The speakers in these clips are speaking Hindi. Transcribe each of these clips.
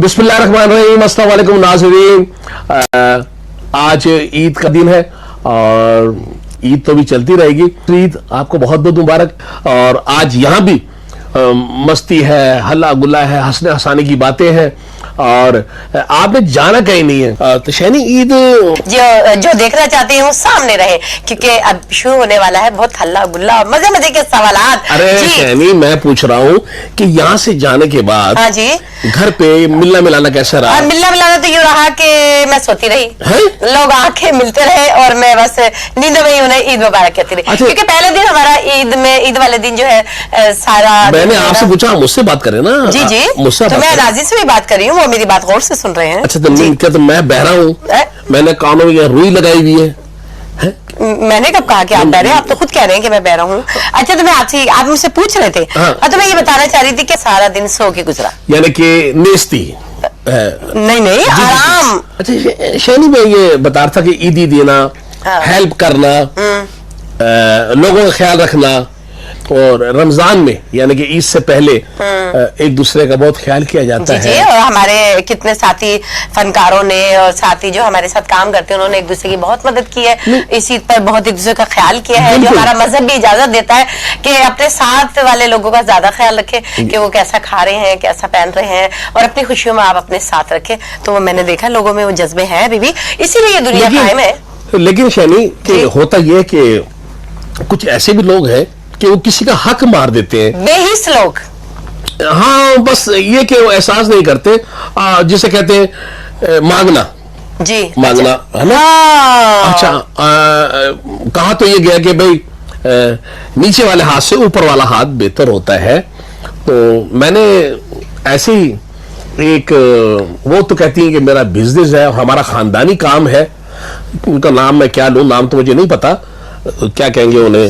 बिस्मिल्लाहिर्रहमानिर्रहीम, अस्सलाम वालेकुम नाज़रीन। आज ईद का दिन है और ईद तो भी चलती रहेगी। ईद आपको बहुत बहुत मुबारक। और आज यहाँ भी मस्ती है, हल्ला गुल्ला है, हंसने हंसाने की बातें हैं और आपने जाना कहीं नहीं है। तो शैनी, ईद जो देखना चाहते हैं वो सामने रहे, क्योंकि अब शुरू होने वाला है बहुत हल्ला गुल्ला, मजे मजे के सवालात। अरे शैनी, मैं पूछ रहा हूँ कि यहाँ से जाने के बाद हाँ जी, घर पे मिलना मिलाना कैसा रहा? मिलना मिलाना तो यूँ रहा कि मैं सोती रही, लोग आके मिलते रहे और मैं बस नींद में ही उन्हें ईद मुबारक कहती रही। क्योंकि पहले दिन हमारा ईद वाले दिन जो है सारा, मैंने आपसे पूछा, मुझसे बात करें ना। जी जी, मुझसे तो मैं नाज़ी से भी बात कर रही हूँ, वो मेरी बात गौर से सुन रहे हैं। अच्छा, तो मैं बहरा हूँ, मैंने कानों में रुई लगाई हुई है। मैंने कब कहा कि आप बह रहे हैं? आप तो खुद कह रहे हैं कि मैं बह रहा हूँ। अच्छा, तो मैं आपसे, आप मुझसे पूछ रहे थे, तो मैं ये बताना चाह रही थी कि सारा दिन सो के गुजरा, यानी कि नेस्ती नहीं आराम। अच्छा शैनी, मैं ये बता रहा था कि ईदी देना, हेल्प करना, लोगों का ख्याल रखना, और रमजान में यानी कि ईद से पहले एक दूसरे का बहुत ख्याल किया जाता है। और हमारे कितने साथी फनकारों ने और साथी जो हमारे साथ काम करते हैं उन्होंने एक दूसरे की बहुत मदद की है। इस ईद पर बहुत एक दूसरे का ख्याल किया है, जो हमारा मजहब भी इजाजत देता है कि अपने साथ वाले लोगों का ज्यादा ख्याल रखें कि वो कैसा खा रहे हैं, कैसा पहन रहे हैं, और अपनी खुशियों में आप अपने साथ रखें। तो वो मैंने देखा लोगों में वो जज्बे हैं अभी भी, इसीलिए ये दुनिया कायम है। लेकिन शैनी, होता यह कि कुछ ऐसे भी लोग हैं कि वो किसी का हक मार देते हैं, बेहिस लोग। हाँ, बस ये कि वो एहसास नहीं करते, जिसे कहते हैं मांगना जी, मांगना, है ना। अच्छा, कहा तो ये गया कि भाई नीचे वाले हाथ से ऊपर वाला हाथ बेहतर होता है। तो मैंने ऐसे ही एक, वो तो कहती है कि मेरा बिजनेस है, हमारा खानदानी काम है, उनका नाम मैं क्या लूं, नाम तो मुझे नहीं पता, क्या कहेंगे उन्हें,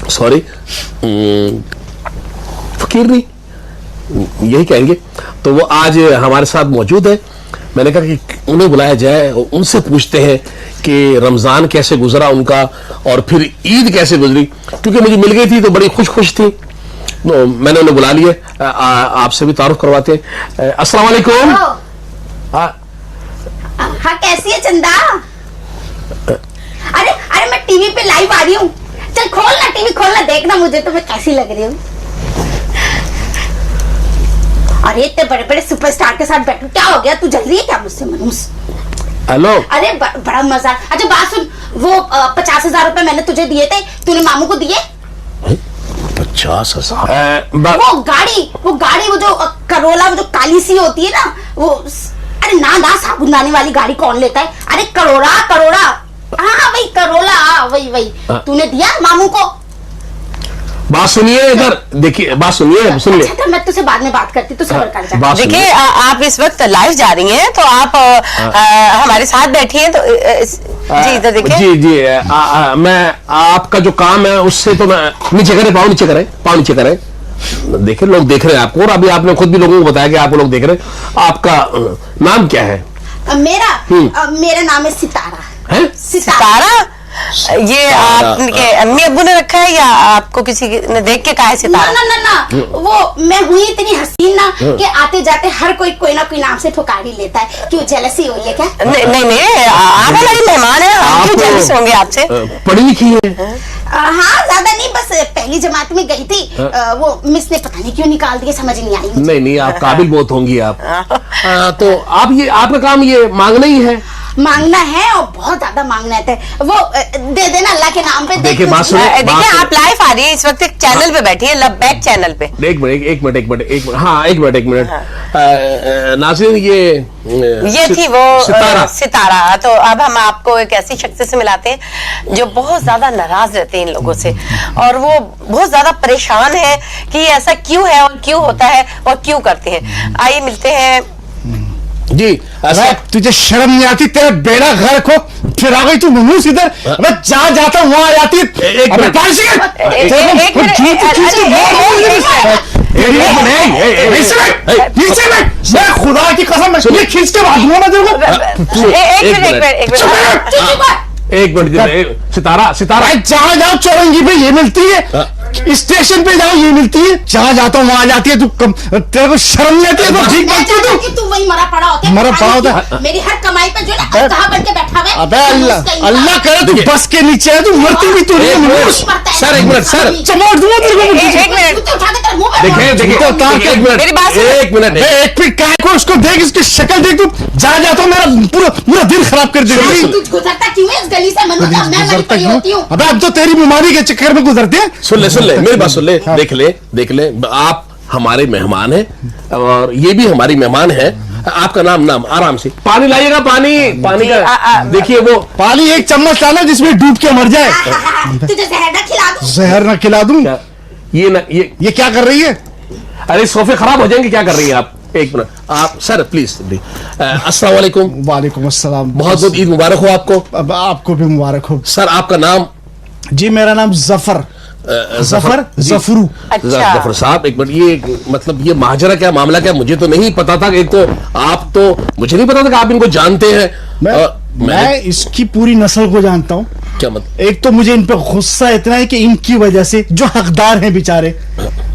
सॉरी, फकीर नहीं, यही कहेंगे। तो वो आज हमारे साथ मौजूद है। मैंने कहा कि उन्हें बुलाया जाए, उनसे पूछते हैं कि रमजान कैसे गुजरा उनका और फिर ईद कैसे गुजरी, क्योंकि मुझे मिल गई थी तो बड़ी खुश थी। तो मैंने उन्हें बुला लिया, आपसे भी तारुफ करवाते हैं। अस्सलाम वालेकुम। हाँ, कैसी है चंदा? अरे मैं टीवी पे लाइव आ रही हूँ, चल खोलना, टीवी खोलना, देखना मुझे तो मैं कैसी लग रही हूँ। अरे इतने बड़े बड़े सुपरस्टार के साथ बैठू, क्या हो गया? तू जल रही है क्या मुझसे मनूस? हेलो। अरे बड़ा मजा। अच्छा बात सुन, वो 50,000 रुपए मैंने तुझे दिए थे, तूने मामू को दिए? 50,000? वो गाड़ी वो जो करोला, वो जो काली सी होती है ना, वो, अरे ना साबुनदानी वाली गाड़ी कौन लेता है? अरे करोड़ा, हाँ वही करोला, वही तूने दिया मामू को? बात सुनिए, इधर देखिए, बात सुनिए, सुनिए। अच्छा, मैं तुझसे बाद में बात करती, तू सबर कर जा। देखिए, आप इस वक्त लाइव जा रही हैं, तो आप हमारे साथ बैठी हैं, तो जी इधर देखिए। जी, मैं आपका जो काम है उससे तो मैं नीचे करे, पाँव नीचे करे। देखिए, लोग देख रहे हैं आपको, और अभी आपने खुद भी लोगों को बताया कि आप लोग देख रहे हैं। आपका नाम क्या है? मेरा नाम है सितारा। सितारा? ये आपके अम्मी अब्बू ने रखा है या आपको किसी ने देख के कहा है सितारा? ना, वो मैं हुई इतनी हसीन ना कि आते जाते हर कोई ना कोई नाम से पुकार ही लेता है। क्यों, जेलसी हुई है क्या? नहीं, आप हमारी मेहमान है, हम क्यों जेलस होंगे आपसे? पढ़ी लिखी है? हाँ, ज्यादा नहीं, बस पहली जमात में गई थी, वो मिस ने पता नहीं क्यों निकाल दिया, समझ नहीं आई। नहीं, आप काबिल बहुत होंगी आप। तो आपका काम ये मांगना ही है? मांगना है, और बहुत ज्यादा मांगना है। वो दे देना अल्लाह के नाम पे। देखिए, बात सुनिए, आप लाइव आ रही है इस वक्त, एक चैनल पे बैठी है, लबैक चैनल पे। एक मिनट, हाँ एक मिनट। नाज़रीन, ये थी वो सितारा। तो अब हम आपको एक ऐसी शख्स से मिलाते हैं जो बहुत ज्यादा नाराज रहते हैं इन लोगों से, और वो बहुत ज्यादा परेशान है कि ऐसा क्यों है और क्यों होता है और क्यों करते हैं। आइए मिलते हैं जी। तुझे शर्म नहीं आती? तेरा बेड़ा गर्क हो, फिर आ गई तू मनूस इधर। मैं जहाँ जाता हूँ वहाँ आ जाती है। एक मिनट, मैं खुदा की कसम मैं खींच के भागूंगा मैं तेरे को। एक मिनट, सितारा, जहाँ जाओ चौरंगी पे ये मिलती है, स्टेशन पे जाओ ये मिलती है, जहाँ जाता हूँ वहां जाती है। तू तेरे को शर्म नहीं आती है? तो ठीक मैं बनती है चाहता हूँ तू। कि तू वही मरा पड़ा होता है, मरा पड़ा होता है मेरी हर कमाई पे जो ना कहाँ बन के बैठा हुआ है। अबे अल्लाह अल्लाह करे तू बस के नीचे है, तू मरती भी तू नहीं है मनहूस। सर एक मिनट सर, चमोट दूंगा तेरे को मुझे। एक मिनट जूते उठा के तेरे मुंह पे देखिए मार। देखिए तो उतार के- एक मिनट, मेरी बात सुनो। एक मिनट एक फिर काय को उसको देख, इसकी शक्ल देख, तू जहाँ जाता हूँ मेरा पूरा पूरा दिल खराब कर देगी। तू गुजरता क्यों है इस गली से मनोज? अब मैं मरी गुजरता पड़ी क्यों? होती हूँ। अबे अब तो तेरी बीमारी के चक्कर में गुजरते हैं। सुन ले मेरी बात सुन ले, देख ले आप हमारे मेहमान हैं और ये भी हमारी मेहमान है। आपका नाम आराम से पानी लाइएगा, पानी का देखिए वो पानी एक चम्मच लाना जिसमें डूब के मर जाए। तुझे जहर ना खिला दूं? जहर ना खिला दूं? क्या ये क्या कर रही है? अरे सोफे खराब हो जाएंगे, क्या कर रही हैं आप? एक मिनट आप सर प्लीज। अस्सलाम वालेकुम। वालेकुम अस्सलाम। बहुत बहुत ईद मुबारक हो आपको। अब आपको भी मुबारक हो। सर आपका नाम? जी मेरा नाम जफर जी। जफरू। अच्छा। जफर साहब एक मिनट, ये मतलब ये माजरा क्या, मामला क्या, मुझे तो नहीं पता था। एक तो आप तो मुझे नहीं पता था कि आप इनको जानते हैं। मैं इसकी पूरी नस्ल को जानता हूँ। क्या मतलब? एक तो मुझे इन पे गुस्सा इतना है कि इनकी वजह से जो हकदार हैं बेचारे,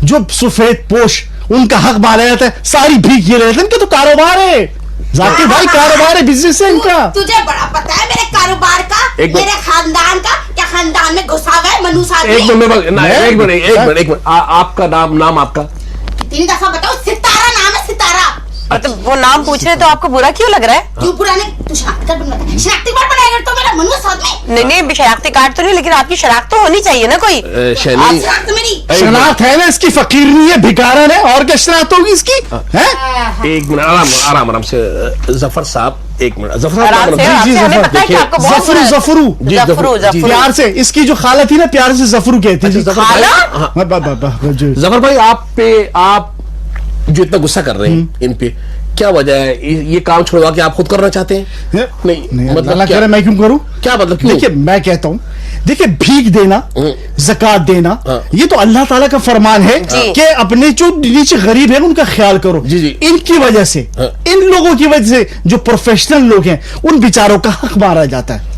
जो सफेद पोश, उनका हक मारा जाता है, सारी भीख ये लेते हैं। इनका तो कारोबार है जाकिर भाई, कारोबार है, बिजनेस है इनका। तुझे बड़ा पता है मेरे कारोबार का, एक मिनट। मेरे खानदान का। क्या खानदान में घुसा हुआ है मनूस आदमी? एक मिनट आपका नाम आपका? कितनी दफा बताओ? सितारा नाम है, सितारा। मतलब वो नाम पूछ रहे तो आपको बुरा क्यों लग रहा है? क्यों पुराने? तू शनाख्ती कार्ड बनवाता है? शनाख्ती कार्ड बनाएगा तो मेरा मनूस आदमी। नहीं शनाख्ती कार्ड तो नहीं, लेकिन आपकी शनाख्त तो होनी चाहिए ना कोई। शैनी शनाख्त मेरी। शनाख्त है ना इसकी, फकीर नहीं है, भिखारन है, और क्या शनाख्त होगी इसकी? है? एक मिनट आराम से जफर साहब, एक मिनट जफर आराम से, साहब। जी, आपसे हमें जफर, पता है कि देखिए, आपको बहुत बुरा है। जफरू जी, जफरू जी, प्यार से, इसकी जो खाला थी ना, प्यार से जफरू कहती थी। खाला? जफर भाई आप जो इतना गुस्सा कर रहे हैं इन पे, क्या वजह है? ये काम छोड़वा के आप खुद करना चाहते हैं? नहीं मतलब मतलब क्या? करे मैं क्यों करूं? क्या मतलब क्यों? देखिए मैं कहता हूं, देखिए भीख देना, ज़कात देना, हाँ। ये तो अल्लाह ताला का फरमान है जी। कि अपने जो नीचे गरीब है उनका ख्याल करो। जी, जी। इनकी वजह से, हाँ। इन लोगों की वजह से जो प्रोफेशनल लोग हैं उन बेचारों का हक मारा जाता है।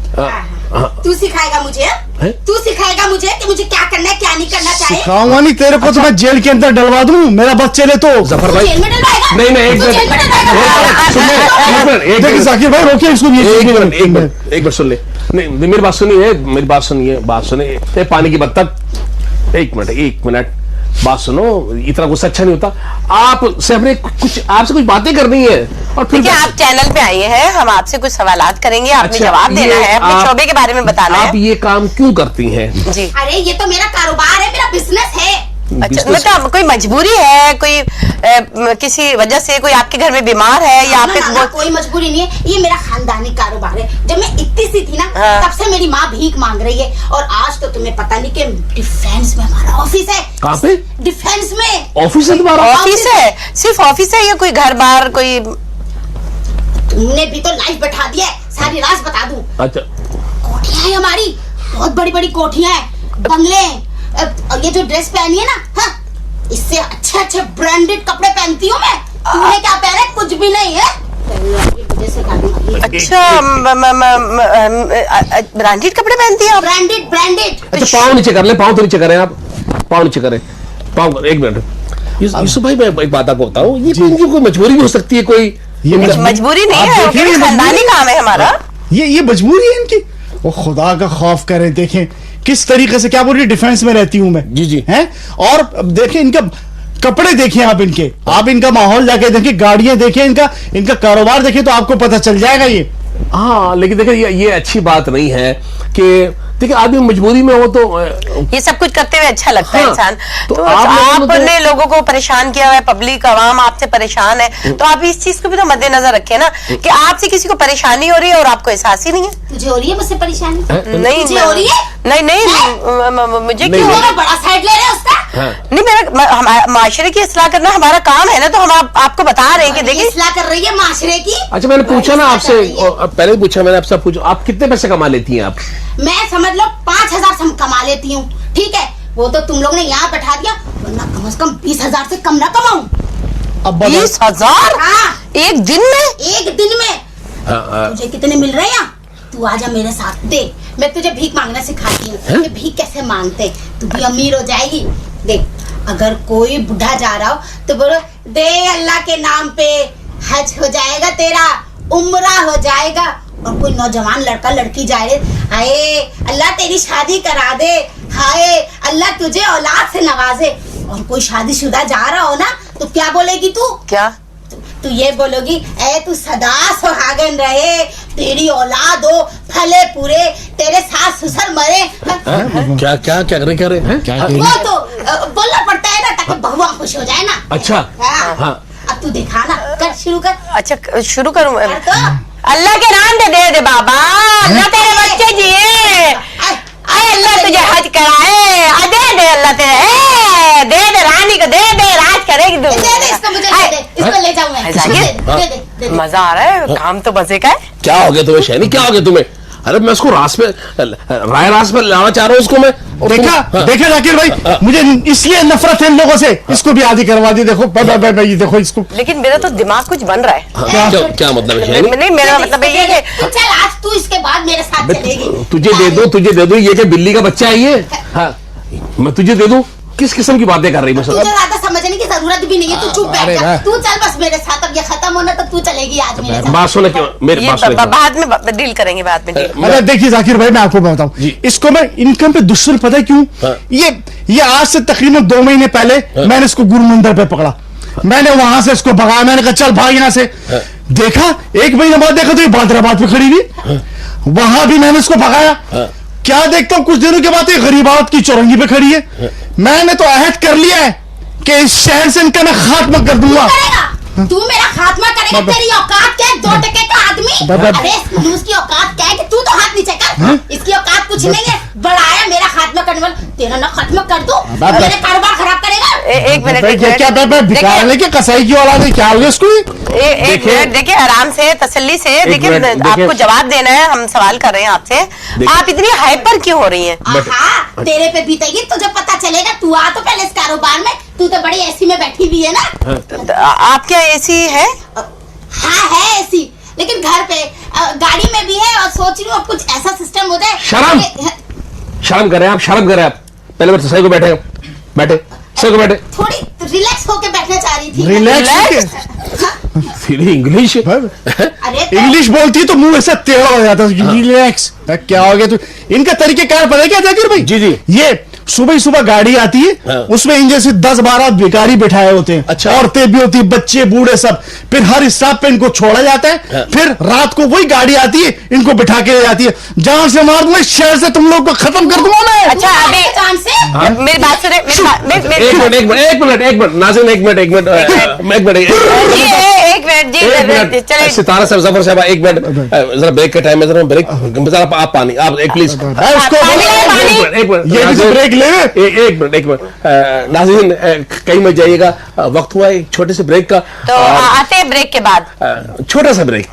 तू सिखाएगा मुझे? हैं? तू सिखाएगा मुझे कि मुझे क्या करना है, क्या नहीं करना चाहिए? सिखाऊंगा नहीं तेरे को, तो मैं जेल के अंदर डलवा दूं, मेरा बस चले तो। जफर तू भाई जेल में डलवाएगा? नहीं एक तू मिनट, जेल में डलवाएगा? देखिए जाकिर भाई रोकिए इसको, एक मिनट सुन ले। नहीं मेरी बात सुनिए, बात सुनिए। ये पानी की बत्तख, एक मिनट बात सुनो। इतना गुस्सा अच्छा नहीं होता। आपसे हमने आपसे कुछ बातें करनी है और फिर देखिए आप चैनल पे आए हैं, हम आपसे कुछ सवालात करेंगे, आपने अच्छा, जवाब देना ये है, अपने आप- शोबे के बारे में बताना आप है। ये काम क्यों करती हैं? जी अरे ये तो मेरा कारोबार है, मेरा बिजनेस है। अच्छा, मतलब कोई मजबूरी है, कोई किसी वजह से कोई आपके घर में बीमार है या आप ना, कोई मजबूरी नहीं है, ये मेरा खानदानी कारोबार है। जब मैं इतनी सी थी ना, हाँ। तब से मेरी माँ भीख मांग रही है। और आज तो तुम्हें पता नहीं कि डिफेंस में हमारा ऑफिस है। कहाँ पे? डिफेंस में। ऑफिस है तुम्हारा? ऑफिस है? सिर्फ ऑफिस है या कोई घर बार कोई? तुमने भी तो लाइफ बैठा दिया है, सारी राज बता दूं। अच्छा कोठियां हैं हमारी, बहुत बड़ी बड़ी कोठियां हैं, बंगले हैं। और ये जो ड्रेस पहनी है ना, हाँ, इससे अच्छे अच्छे ब्रांडेड कपड़े पहनती हूँ मैं। तूने क्या पहना है? कुछ भी नहीं है। अच्छा ब्रांडेड कपड़े पहनती है आप? Branded branded. अच्छा पाँव नीचे कर ले, पाँव तो नीचे करें आप, पाँव नीचे करें, पाँव। एक मिनट यूसुफ भाई, मैं एक बात आपको बताऊं, ये कोई मजबूरी भी हो सकती है कोई। मजबूरी नहीं आप है, देखिए, वो ये खानदानी काम है हमारा। ये मजबूरी है इनकी। वो खुदा का खौफ करें, देखें किस तरीके से, क्या बोल रही है, डिफेंस में रहती हूं मैं। जी हैं? और अब देखें इनका कपड़े देखें आप इनके, आप इनका माहौल जाके देखें, गाड़ियां देखें, इनका कारोबार देखें, तो आपको पता चल जाएगा ये। हाँ लेकिन देखिए ये अच्छी बात नहीं है कि देखिए आदमी मजबूरी में हो तो ये सब कुछ करते हुए अच्छा लगता है हाँ, इंसान। तो तो आप लोगों ने आपने लोगों को परेशान किया हुआ है, पब्लिक आवाम आपसे परेशान है, तो आप इस चीज को भी तो मद्देनजर रखें ना कि आपसे किसी को परेशानी हो रही है और आपको एहसास ही नहीं है। तुझे हो रही है मुझसे परेशानी? नहीं तुझे हो रही है? नहीं मुझे नहीं, क्यों? मेरा बड़ा साइड ले रहे हैं उसका। हाँ। नहीं मेरा माशरे की इस्लाह करना हमारा काम है ना, तो हम आपको बता रहे हैं कि देखिए इस्लाह कर रही है माशरे की। अच्छा मैंने पूछा ना इस्लाह आपसे, कर रही है। और पहले भी पूछा मैंने आपसे, पूछो आप कितने पैसे कमा लेती हैं आप? मैं समझ लो 5,000 कमा लेती हूँ, ठीक है? वो तो तुम लोग ने यहाँ बैठा दिया, वरना कम से कम 20,000 से कम ना कमाऊं। अब 20,000 हाँ, एक दिन में? एक दिन में। तुझे कितने मिल रहे हैं? तू आजा मेरे साथ, देख मैं तुझे भीख मांगना सिखाती हूँ कि भीख कैसे मांगते, तू भी अमीर हो जाएगी। देख, अगर कोई बुढ़ा जा रहा हो तो बोलो, दे अल्लाह के नाम पे, हज हो जाएगा तेरा, उम्रा हो जाएगा। और कोई नौजवान लड़का लड़की जा रहे, हाय अल्लाह तेरी शादी करा दे, हाय अल्लाह तुझे औलाद से नवाजे। और कोई शादीशुदा जा रहा हो ना, तो क्या बोलेगी तू? क्या? तू ये बोलोगी, ए तू सदा सुहागन रहे, तेरी औलाद हो, फले पूरे, तेरे सास ससुर मरे। क्या क्या क्या रहे हैं? क्या वो तो बोलना पड़ता है ना, ताकि बहुआ खुश हो जाए ना। अच्छा, हाँ। हाँ। अब तू दिखा ना, कर शुरू कर। अच्छा शुरू करूं? कर तो। अल्लाह के नाम दे बाबा, अल्लाह तेरे बच्चे जिए, अरे अल्लाह तुझे हज कराए, दे अल्लाह तेरे, दे रानी को दे, राज करेगी तू। दे इसको, मुझे दे दे, इसको ले जाऊं मैं। दे दे। मजा आ रहा है, काम तो मजे का है। क्या हो गया तुम्हें शैनी, क्या हो गया तुम्हें? अरे मैं उसको राय रास पे लाना चाह रहा हूँ उसको मैं। देखा देखा जाकिर भाई, मुझे इसलिए नफरत है इन लोगों से। इसको भी आदि करवा दी। देखो ये देखो इसको। लेकिन मेरा तो दिमाग कुछ बन रहा है। क्या मतलब है शैनी? नहीं, मेरा मतलब ये है कि तू चल, आज तू इसके बाद मेरे साथ चलेगी। तुझे दे दो, ये क्या बिल्ली का बच्चा है ये? हाँ, मैं तुझे दे दूं? किस किस्म की बातें कर रही है? तुझे ज्यादा समझने की जरूरत भी नहीं है, तू चुप बैठ जा। तू चल बस मेरे साथ, अब ये खत्म होना तो तू चलेगी आज मेरे साथ। बात सुने, मेरे ये पास सुने। बाद में डील करेंगे, बाद में डील। अरे देखिए जाकिर भाई, मैं आपको बताऊं, इसको मैं इनकम पे दुश्मन, पता है क्यों? ये आज से तकरीबन 2 महीने पहले मैंने इसको गुरु मंदिर पे पकड़ा। मैंने वहां से इसको भगाया, मैंने कहा चल भाग यहाँ से। देखा, 1 महीने बाद देखा तो ये बादराबाद पे खड़ी हुई। वहां भी मैंने इसको भगाया। क्या देखता हूं, कुछ दिनों के बाद ये गरीबात की चौरंगी पे खड़ी है। मैंने तो अहद कर लिया है कि इस शहर से इनका मैं खात्मा कर दूंगा। तू मेरा खात्मा करेगा? तेरी औकात क्या है, 2 टके का आदमी? अरे उसकी औकात क्या है कि तू तो हाथ नीचे कर। इसकी औकात कुछ नहीं है, बढ़ाया मेरा खात्मा करने वाला। तेरा ना खात्मा कर दूं, मेरे कारोबार खराब करेगा। एक मिनट, क्या भिखारी लेके कसाई की औलाद है, क्या हो गया इसको? एक मिनट, देखिए आराम से, तसल्ली से। देखिए आपको जवाब देना है, हम सवाल कर रहे हैं आपसे। आप इतनी हाइपर क्यों हो रही हैं? हाँ, तेरे पे बीतेगी, तुझे पता चलेगा। तू आ तो पहले इस कारोबार में, तू तो बड़ी एसी में बैठी हुई है ना। आप क्या एसी है? हाँ है एसी, लेकिन घर पे गाड़ी में भी है। और सोच रही हूँ अब कुछ ऐसा सिस्टम हो जाए। शर्म करें आप, शर्म करें आप। पहले मैं सही को बैठे सही को बैठे। थोड़ी रिलैक्स होके बैठना चाह रही थी। रिलैक्स? इंग्लिश अरे इंग्लिश बोलती है तो मुंह ऐसा टेढ़ा हो जाता है। रिलैक्स क्या हो गया? तो इनका तरीके कार पता है क्या जाकिर भाई? जी। ये सुबह गाड़ी आती है, हाँ। उसमें इन जैसे 10-12 भिखारी बिठाए होते हैं। अच्छा। औरतें भी होती है, बच्चे बूढ़े सब। फिर हर स्टॉप पे इनको छोड़ा जाता है। हाँ। फिर रात को वही गाड़ी आती है, इनको बिठा के ले जाती है। जहां से मार दूंगा, शहर से तुम लोग को खत्म कर दूंगा मैं। अच्छा अभी जान से मेरी बात सुने। एक मिनट नाज़रीन, एक मिनट जी, चले। सितारा साहब, जफर साहब, एक मिनट, जरा ब्रेक का टाइम है, जरा ब्रेक, जरा आप पानी, आप एक प्लीज। एक मिनट ब्रेक ले। एक मिनट नाज़रीन, कहीं मत जाइएगा, वक्त हुआ एक छोटे से ब्रेक का। तो आते हैं ब्रेक के बाद, छोटा सा break.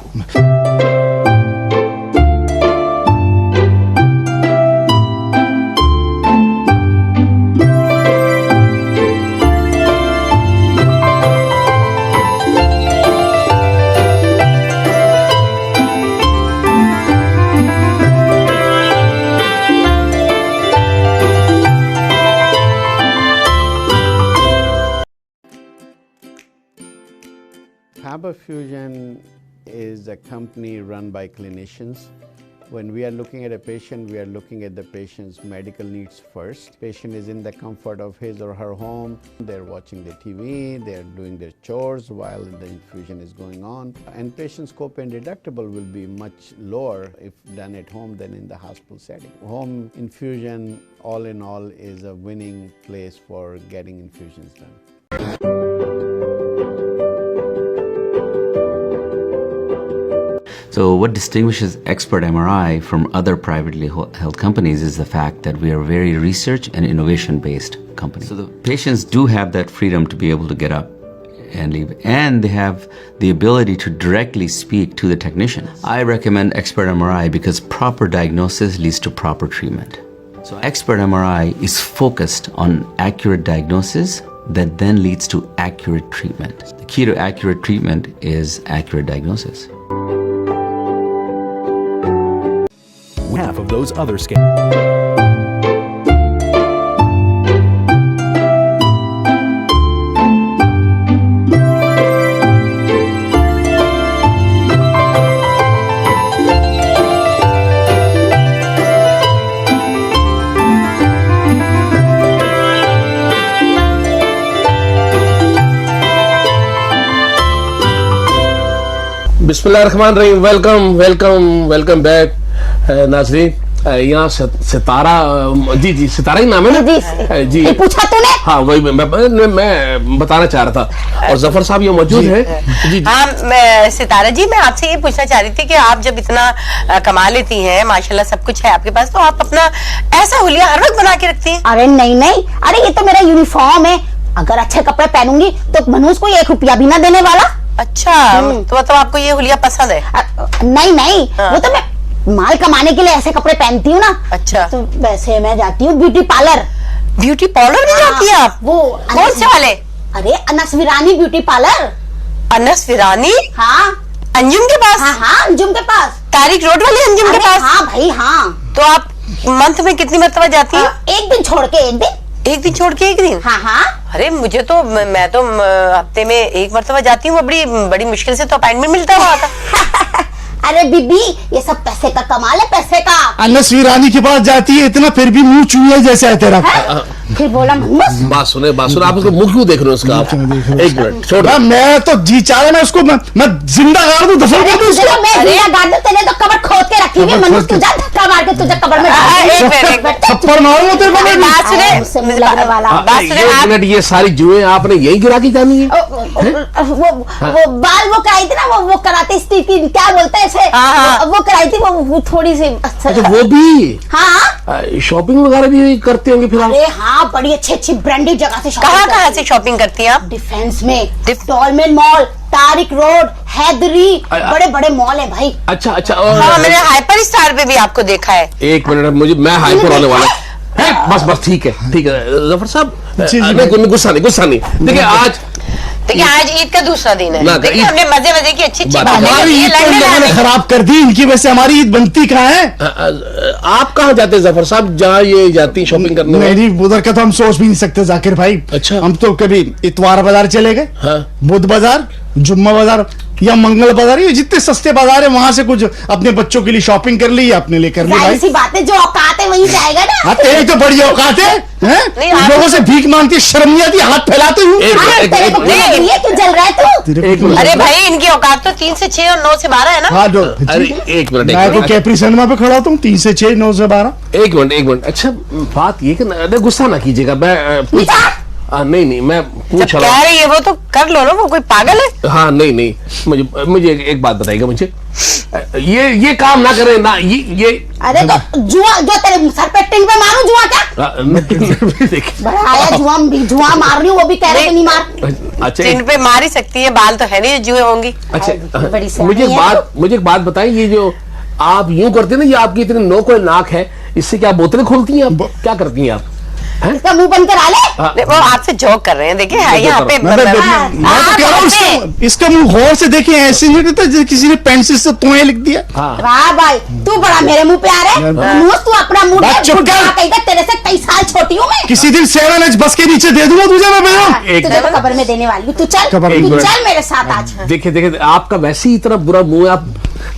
Faberfusion is a company run by clinicians. When we are looking at a patient, we are looking at the patient's medical needs first. Patient is in the comfort of his or her home. They're watching the TV, they're doing their chores while the infusion is going on. And patient's copay deductible will be much lower if done at home than in the hospital setting. Home infusion, all in all, is a winning place for getting infusions done. So what distinguishes Expert MRI from other privately held companies is the fact that we are a very research and innovation based company. So the patients do have that freedom to be able to get up and leave, and they have the ability to directly speak to the technician. I recommend Expert MRI because proper diagnosis leads to proper treatment. So Expert MRI is focused on accurate diagnosis that then leads to accurate treatment. The key to accurate treatment is accurate diagnosis. half of those other scams. बिस्मिल्लाहिर्रहमानिर्रहीम। वेलकम वेलकम वेलकम बैक नाजरीन। यहाँ सितारा, जी जी सितारा ही नाम है ना जी। ये पूछा तूने? हाँ वही मैं बताना चाह रहा था। और जफर साहब ये मौजूद है जी। हाँ सितारा जी, मैं आपसे ये पूछना चाह रही थी कि आप जब इतना कमा लेती हैं, माशाल्लाह सब कुछ है आपके पास, तो आप अपना ऐसा हुलिया हर वक्त बना के रखती हैं? अरे नहीं नहीं, अरे ये तो मेरा यूनिफॉर्म है। अगर अच्छे कपड़े पहनूंगी तो मनोज को 1 रुपया भी ना देने वाला। अच्छा, तो मतलब आपको ये हुलिया पसंद है? नहीं नहीं, हाँ। वो तो मैं माल कमाने के लिए ऐसे कपड़े पहनती हूँ ना। अच्छा। तो वैसे मैं जाती हूँ ब्यूटी पार्लर। ब्यूटी पार्लर में जाती हैं आप? वो कौन से वाले? अरे अनस विरानी ब्यूटी पार्लर। अनस विरानी? हाँ अंजुम के पास? हाँ हाँ, अंजुम के पास, तारिक रोड वाले अंजुम के अरे पास? हाँ भाई हाँ। तो आप मंथ में कितनी मरतबा जाती हैं? एक दिन छोड़ के एक दिन। एक दिन छोड़ के एक दिन? हाँ हाँ। अरे मुझे तो, मैं तो हफ्ते में 1 मरतबा जाती हूँ। बड़ी मुश्किल से तो अपॉइंटमेंट मिलता है वहाँ का। अरे बीबी, ये सब पैसे का कमाल है, पैसे का। अनस वीरानी के पास जाती है इतना, फिर भी मुंह चूहे जैसे है तेरा। फिर बोला मनोज, बात सुने आप उसको मुंह क्यों देख रहे हो उसका? आप एक मिनट छोड़। मैं तो जी चाह रहा, मैं उसको मैं जिंदा गाड़ दूं, दफन कर दूं उसको। मैं जिंदा गाड़ दूं, तेरे तो कबर खोद के रखी हुई है। मनोज तू जा, धक्का मार के तुझे कबर में डाल एक दूं। मिनट, थप्पड़ मारूंगा तेरे को मैं। बात सुने, मुझसे मुंह लगने वाला। बात सुने एक आप। मिनट, ये सारी जुएं आपने यही गिरा के जानी है? वो बाल वो कराई थी ना, वो कराते स्टीव की, क्या बोलते हैं इसे, हाँ। वो कराई थी, वो थोड़ी सी। अच्छा वो भी हाँ शॉपिंग वगैरह भी करते होंगे फिर आप? अरे हाँ, बड़ी अच्छी ब्रांडेड जगह से shopping कहाँ करती से शॉपिंग करती हैं आप? डिफेंस में, Dolmen mall, Tariq road, Hyderi, बड़े बड़े मॉल है भाई। अच्छा अच्छा। हाँ, मैंने हाइपर स्टार पे भी आपको देखा है। एक मिनट, मैं हाइपर होने वाला है। बस ठीक है जफर साहब। नहीं, गुस्सा नहीं। देखिए आज ईद का दूसरा दिन है। ना, देखिए ईद- हमने मजे की अच्छी बात- बातें हमारी की हैं, ईद तो इन लड़ने लोगों ने लगे। खराब कर दी, इनकी वजह से हमारी ईद बनती कहाँ है? आप कहाँ जाते हैं जफर साहब, जहाँ ये जाती शॉपिंग करने? मेरी उधर का तो हम सोच भी नहीं सकते जाकिर भाई। अच्छा। हम तो कभी इतवार बाजार चले गए, हाँ। बुध बाजार, जुम्मा बाजार या मंगल बाजार, ये जितने सस्ते बाजार है वहां से कुछ अपने बच्चों के लिए शॉपिंग कर ली या अपने लिए कर ली भाई। जाहिर सी बात है, जो औकात है वही जाएगा ना। हाँ, तेरी तो बड़ी औकात है, नहीं, हैं? आप- लोगों से भीख मांगती है, शर्म नहीं आती, हाथ फैलाते हूँ। हाँ, तेरे को पता नहीं है, क्यों जल रहा है तू? तेरे को- अरे भाई, इनकी औकात तो 3 से 6 और 9 से 12 है ना? हाँ, अरे एक मैं तो मिनट, कैपरी सिनेमा पे खड़ा हूँ 3 से 6, 9 से 12। एक मिनट। अच्छा बात ये कि गुस्सा ना कीजिएगा, मैं नहीं मैं जब पूछ कह रहा रही है वो तो कर लो ना, वो कोई पागल है? हूँ। हाँ नहीं, मुझे एक बात बताइएगा मुझे। ये काम ना करें ना, ये अरे तो जुआ जो तेरे सर पे टिंग पे मारूं, जुआ क्या? देखिए बड़ा आया जुआ मार रही हूँ, वो भी कह रहे कि नहीं मार। अच्छा जिन पे मार ही सकती है, बाल तो है नहीं जो जुए होंगी। अच्छा बड़ी सही मुझे एक बात बताइए, ये जो आप यूं करते हैं ना, ये आपकी इतनी नोक और नाक है, इससे क्या बोतलें खोलती हैं आप? क्या करती हैं आप? इसका मुंह बंद करा ले। नहीं, वो आपसे जोक कर रहे हैं। देखिए यहाँ पे मैं तो कह रहा हूँ इसका मुंह गौर से देखें, ऐसे नहीं रहता जैसे किसी ने पेंसिल से तुम्हें लिख दिया। वाह भाई, तू बड़ा मेरे मुंह पे आ रहा है। मनोज, तू अपना मुंह बात चुप कर। तेरे से कई साल छोटी हूँ मैं। किसी दिन 7H बस के नीचे दे दूंगा तुझे मैं बेटा। एक तुझे तो कब्र में देने वाली हूँ। तू चल, कब्र में। तू चल मेरे साथ आज। देखिए आपका वैसे ही इतना बुरा मुंह है, आप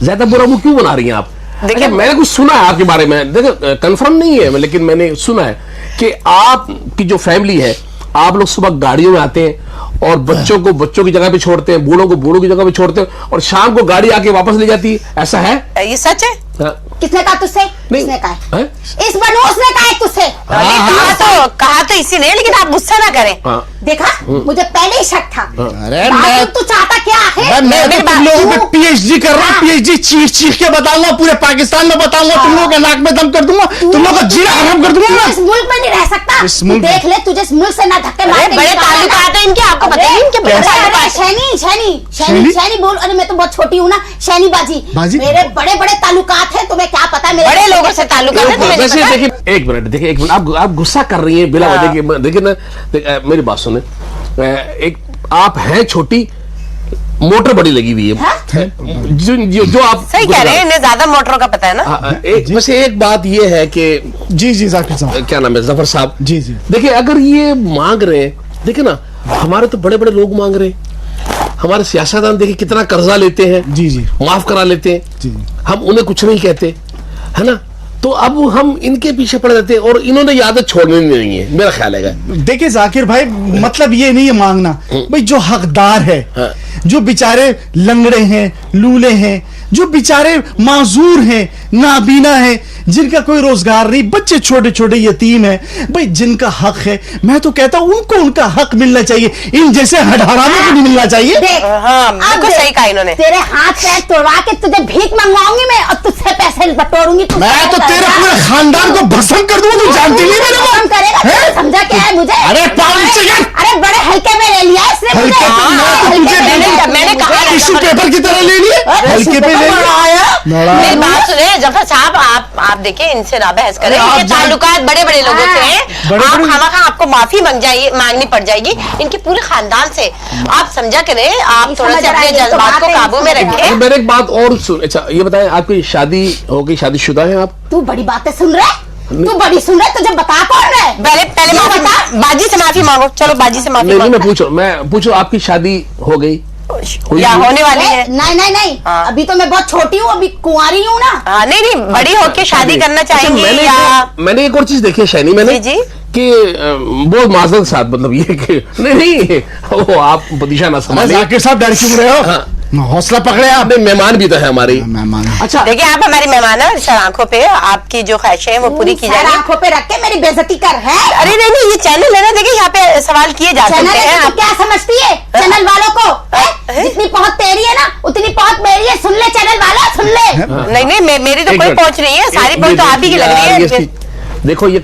ज्यादा बुरा मुंह क्यों बना रही हैं आप? देखिए, अच्छा, मैंने कुछ सुना है आपके बारे में, देखो कंफर्म नहीं है लेकिन मैंने सुना है कि आपकी जो फैमिली है, आप लोग सुबह गाड़ियों में आते हैं और बच्चों को बच्चों की जगह पे छोड़ते हैं, बूढ़ों को बूढ़ों की जगह पे छोड़ते हैं, और शाम को गाड़ी आके वापस ले जाती है, ऐसा है? ये सच है? हाँ। किसने कहा तुझसे? नहीं। किसने कहा? हैं? इस मनोज ने कहा है तुझसे। कहा तो इसी ने, लेकिन आप गुस्सा ना करें। हाँ। देखा, मुझे पहले ही शक था। अरे बात तू चाहता क्या है? मैं तो तुम लोगों पे तू- PhD कर रहा हूँ, PhD चीख के बताऊंगा, पूरे पाकिस्तान में बताऊंगा, तुम लोगों के नाक में दम कर दूंगा, तुम लोगों का जीना हराम कर दूंगा तू इस मैं। मुल्क में नहीं रह सकता। इस तू मुल्क में- देख ले, तुझे इस मुल्क से ना धक्के मार अरे के बड़े निकाला ताल्लुकात ना। हैं इनके, आपको पता है इनके बड़े अरे, ताल्लुकात। शैनी शैनी बोल। अरे मैं तो बहुत छोटी हूँ ना, शैनी बाजी। बाजी? मेरे बड़े बड़े ताल्लुकात हैं, तुम्हें क्या पता मेरे बड़े लोगों से ताल्लुकात है, तुम्हें नहीं वैसे पता? देखिए एक मिनट, आप गुस्सा कर रही हैं बिला वजह के। देखिए ना, मेरी बात सुने, एक आप हैं छोटी मोटर बड़ी लगी हुई है जो आप सही कह रहे हैं, इन्हें ज्यादा मोटरों का पता है ना। वैसे एक बात ये है कि जी जी जाकिर साहब, क्या नाम है, जफर साहब जी जी, देखिए अगर ये मांग रहे हैं, देखिए ना हमारे तो बड़े बड़े लोग मांग रहे हैं, हमारे सियासतदान देखिए कितना कर्जा लेते हैं, जी जी, माफ करा लेते हैं, जी हम उन्हें कुछ नहीं कहते, है ना। तो अब हम इनके पीछे पड़ जाते हैं और इन्होंने ये आदत छोड़नी नहीं है, मेरा ख्याल है। देखिए जाकिर भाई, मतलब ये नहीं है मांगना भाई, जो हकदार है, हाँ। जो बेचारे लंगड़े हैं, लूले हैं, जो बेचारे माजूर हैं, नाबीना हैं, जिनका कोई रोजगार नहीं, बच्चे छोटे छोटे यतीम हैं, भाई जिनका हक है, मैं तो कहता हूं उनको उनका हक मिलना चाहिए, इन जैसे हड़हरामों को नहीं मिलना चाहिए। देख, हाँ, अब बिल्कुल देख, सही कहा इन्होंने। तेरे हाथ पैर तोड़वा के तुझे भीख मंगवाऊंगी मैं और तुझसे पैसे बटोरूंगी। तू मैं तो क्या तेरे करेगा? पूरे खानदान को भस्म कर दूंगा, तू जानती नहीं मेरे को। हम करेगा, हैं? तू समझा क्या है मुझे? अरे 5 सेकंड, अरे बड़े हल्के में ले लिया है इसने मुझे। हल्के में? हाँ, मैं तो तुझे मैंने कहा ना, टिश्यू पेपर की तरह ले लिए, हल्के पे ले लिए। मेरी बात सुने जफर साहब, आप देखिए इनसे ना बहस करें, अरे आप इनके ताल्लुकात बड़े बड़े लोगों से हैं। बड़े- आप खामखा आपको माफी मांगनी पड़ जाएगी इनके पूरे खानदान से। आप समझा करें, आप थोड़ा समझ से रहा है, अपने ये तो जज्बात बात को है, काबू में समझ रहा रखें। मेरे एक बात और सुन, अच्छा ये बताएं आपकी शादी हो गई, शादीशुदा है आप? तू बड़ी बातें सुन रहा है, तू बड़ी सुन रहा है, तुझे बता कौन रहा है? पहले ये माफी, बता। बाजी से माफी मांगो, चलो बाजी से माफी नहीं नहीं, मांगो। मैं पूछो आपकी शादी हो गई? या होने वाली है? नहीं नहीं नहीं, हाँ। अभी तो मैं बहुत छोटी हूँ, अभी कुंवारी हूँ ना। हाँ, नहीं बड़ी होके शादी करना चाहेंगी मैंने या? मैंने एक और चीज देखी है शैनी, मैंने जी, जी। कि बहुत माजरत साथ, मतलब ये कि नहीं वो आप दिशा ना अरे संभालिए। जाकिर साहब डर क्यों रहे हो? हाँ। हौसला पकड़े आप। नहीं, मेहमान भी तो है हमारी। मेहमान, अच्छा देखिए आप हमारी मेहमान है, सर आंखों पे आपकी जो ख्वाहिशें हैं वो पूरी की सर जाएगी। आंखों पे रख के मेरी बेइज्जती कर है। अरे नहीं नहीं, ये चैनल है ना, देखिए यहाँ पे सवाल किए जा चैनल सकते हैं। है तो आप क्या समझती है चैनल वालों को? हैं? जितनी पहुंच तेरी है ना, उतनी पहुंच मेरी है। सुन ले चैनल वाला, सुन ले। नहीं नहीं, मेरी तो एक कोई मिनट। पहुंच नहीं है, सारी पहुंच तो आप ही की लग रही है। देखो ये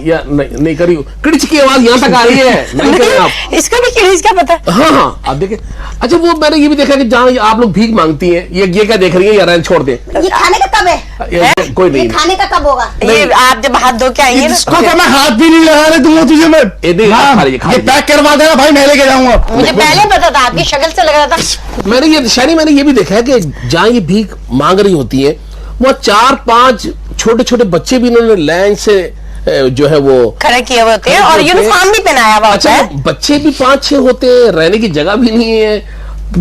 या नहीं करी, किड़च की आवाज यहाँ तक आ रही है, नहीं करें आप। इसको भी किस का पता? हाँ हाँ, आप देखें। अच्छा वो मैंने ये भी देखा कि जहाँ आप लोग भीख मांगती हैं, ये क्या देख रही है, यार छोड़ दे, ये खाने का कब है? कोई ये नहीं। खाने का कब होगा? ये आप जब हाथ धो के आएंगे ना, इसको तो मैं हाथ भी नहीं लगाने दूंगा तुझे मैं। नहीं, हाँ, खा लीजिए, खा ये लीजिए। पैक करवा देना भाई, मैं लेके जाऊंगा। मुझे पहले पता था, आपकी शक्ल से लग रहा था। मैंने ये भी देखा है कि जहाँ ये भीख मांग रही होती है, वहाँ 4-5 छोटे छोटे बच्चे भी इन्होंने लाइन से जो है वो खड़े किए हुए होते हैं और खड़े होते हैं। यूनिफॉर्म भी पहनाया हुआ होता अच्छा है। वो बच्चे भी 5-6 होते हैं, रहने की जगह भी नहीं है,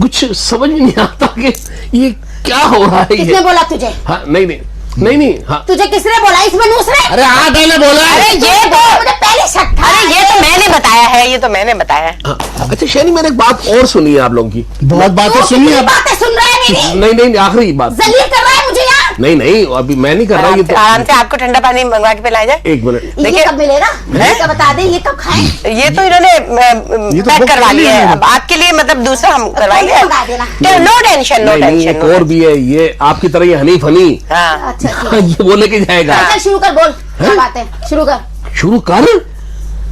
कुछ समझ में नहीं आता कि ये क्या हो रहा है। किसने ये बोला तुझे? हाँ नहीं हाँ तुझे किसने बोला? इस मनूस ने? अरे हाँ मैंने बोला है। अरे ये तो, मुझे पहले शक था। अरे ये तो मैंने बताया है, ये तो मैंने बताया है। हाँ। अच्छा शैनी, मैंने एक बात और सुनी है आप लोगों की। बहुत बातें तू सुनी कितनी है। बातें सुन रहा है मेरी? नहीं आखिरी बात। जलील कर रहा है मुझे यार। नहीं अभी मैं नहीं कर रहा, ये तो आराम से आपको ठंडा पानी मंगवा के पिलाया जाए। एक मिनट। ये देखिए- कब मिलेगा? ये कब बता दे, ये कब खाएं? ये तो इन्होंने ये तो पैक बुक करवा कर लिया लिया है, है। अब आपके लिए मतलब दूसरा हम करवाएंगे। पहले मंगा देना। तो नो टेंशन, नो नहीं एक और टेंशन। भी है, ये आपकी तरह ये हनीफ हनी हाँ, अच्छा ठीक है। ये वो लेके जाएगा। चल शुरू कर, बोल क्या बात है, शुरू कर। शुरू कर।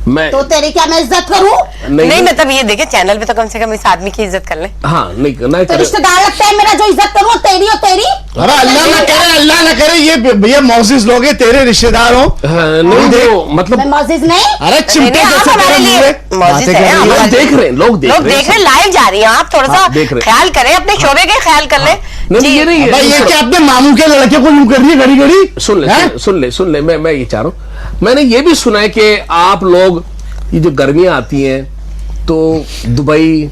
मैं तो तेरी क्या मैं इज्जत करूं? नहीं मतलब ये देखिए, चैनल पे तो कम से कम इस आदमी की इज्जत कर ले। हाँ नहीं तो रिश्तेदार लगता है मेरा, जो इज्जत करूं तेरी और तेरी। अरे अल्लाह ना करे ये मौजिज लोग हैं, तेरे रिश्तेदार हो। नहीं देखो मतलब मैं मौजिज नहीं। अरे चिमटे नहीं, आप जैसे हमारे तेरे लिए मुंह में मौजिज बातें हैं, कर रही आप है। लोग देख रहे हैं, लोग देख रहे हैं। लाइव जा रही हैं, आप थोड़ा सा हाँ, देख रहे हैं। ख्याल करें, अपने शोबे का ख्याल कर ले। नहीं ये नहीं है। भाई ये क्या अपने मामू के लड़के को यूं कर रही है घड़ी घड़ी? सुन ले मैं ये चाह रहा हूँ, मैंने ये भी सुना है कि आप लोग ये जो गर्मियां आती हैं तो दुबई,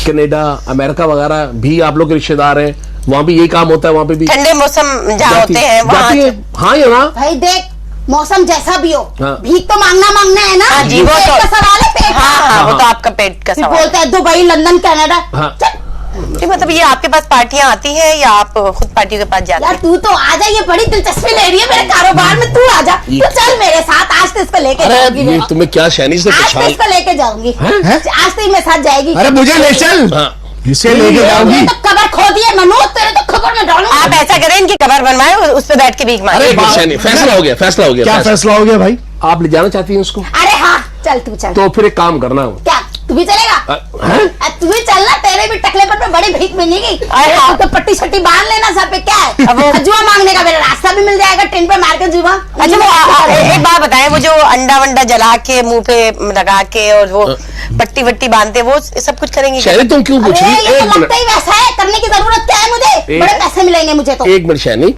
कनाडा, अमेरिका वगैरह भी आप लोग के रिश्तेदार हैं, वहां भी यही काम होता है, वहां पे भी ठंडे मौसम जहाँ होते हैं जाती है। वहाँ। हाँ या ना? भाई देख, मौसम जैसा भी हो, हाँ। भीख तो मांगना है ना। हाँ जी, वो पेट तो- का सवाल है, पेट का। हाँ, वो तो आपका पेट का फिर सवाल बोलता है दुबई, लंदन, कनाडा। हाँ। चल है। मतलब ये आपके पास पार्टियां आती हैं या आप खुद पार्टी के पास जाते यार हैं? तू तो आ जा, ये बड़ी दिलचस्पी ले रही है मेरे कारोबार में, तू आ जा, तू चल मेरे साथ, आज तो इसको लेके जाऊंगी ये मैं। तुम्हें क्या शैनी से आज तो परेशान? इसको लेके जाऊंगी, हैं? आज तो ये मेरे साथ जाएगी। अरे मुझे ले चल, हाँ। इसे लेके जाऊंगी। ये तो कबर खो दिए मनु, तेरे तो खबर में डालूंगा। आप ऐसा करें, इनकी कबर बनवाएं, उस पे बैठ के भीख मांगे। अरे शैनी, फैसला हो गया क्या फैसला हो गया भाई? आप ले जाना चाहती हैं उसको? अरे हाँ, चल तू चल। तो फिर एक काम करना, क्या? तू भी चलेगा? हैं? तू भी चलना, तेरे भी टकलेपन पे बड़ी भीख मिलेगी। अरे तो पट्टी शट्टी बांध लेना सर पे, क्या है? अब जुआ मांगने का मेरा रास्ता भी मिल जाएगा, टिन पे मार के जुआ। अच्छा वो एक बात बताएं, वो जो अंडा वंडा जला के मुंह पे लगा के और वो पट्टी वट्टी बांधते, वो सब कुछ करेंगे? शैनी तुम क्यों पूछ अरे रही? ये एक तो मिनट, लगता ही वैसा है, करने की जरूरत क्या है मुझे? बड़े पैसे मिलेंगे मुझे तो। एक मिनट शैनी,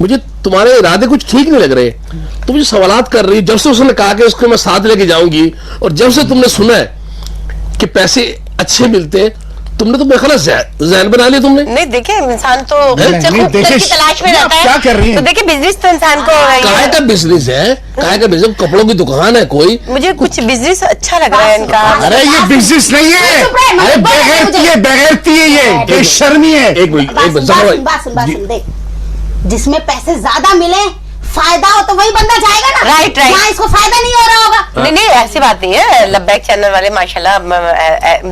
मुझे तुम्हारे इरादे कुछ ठीक नहीं लग रहे। तुम मुझे सवालात कर रही, जब से उसने कहा कि उसको मैं साथ लेके जाऊंगी, और जब से तुमने सुना है कि पैसे अच्छे मिलते हैं, तुमने तो मेरा ख्याल ज़हन बना लिया तुमने। नहीं देखिए, इंसान तो नहीं, खूबसूरत की तलाश में रहता है। क्या कर रही हैं? तो देखिए बिजनेस तो इंसान को काय का बिजनेस है? काय का बिजनेस? कपड़ों की दुकान है कोई? मुझे कुछ बिजनेस अच्छा लग रहा है इनका। अरे ये बिजनेस नहीं है, चुप रहे, अरे मत बोल बेगैरती मुझे। है, बेगैरती है, ये बेशर्मी है। एक मिनट, एक मिनट, जफर भाई, जी, देख, जिसमें पैसे ज्यादा मिले, फायदा हो तो वही बंदा जाएगा ना। Right, right. यहाँ इसको फायदा नहीं हो रहा होगा। नहीं नहीं, ऐसी बात नहीं है। लब्बैक चैनल वाले माशाल्लाह,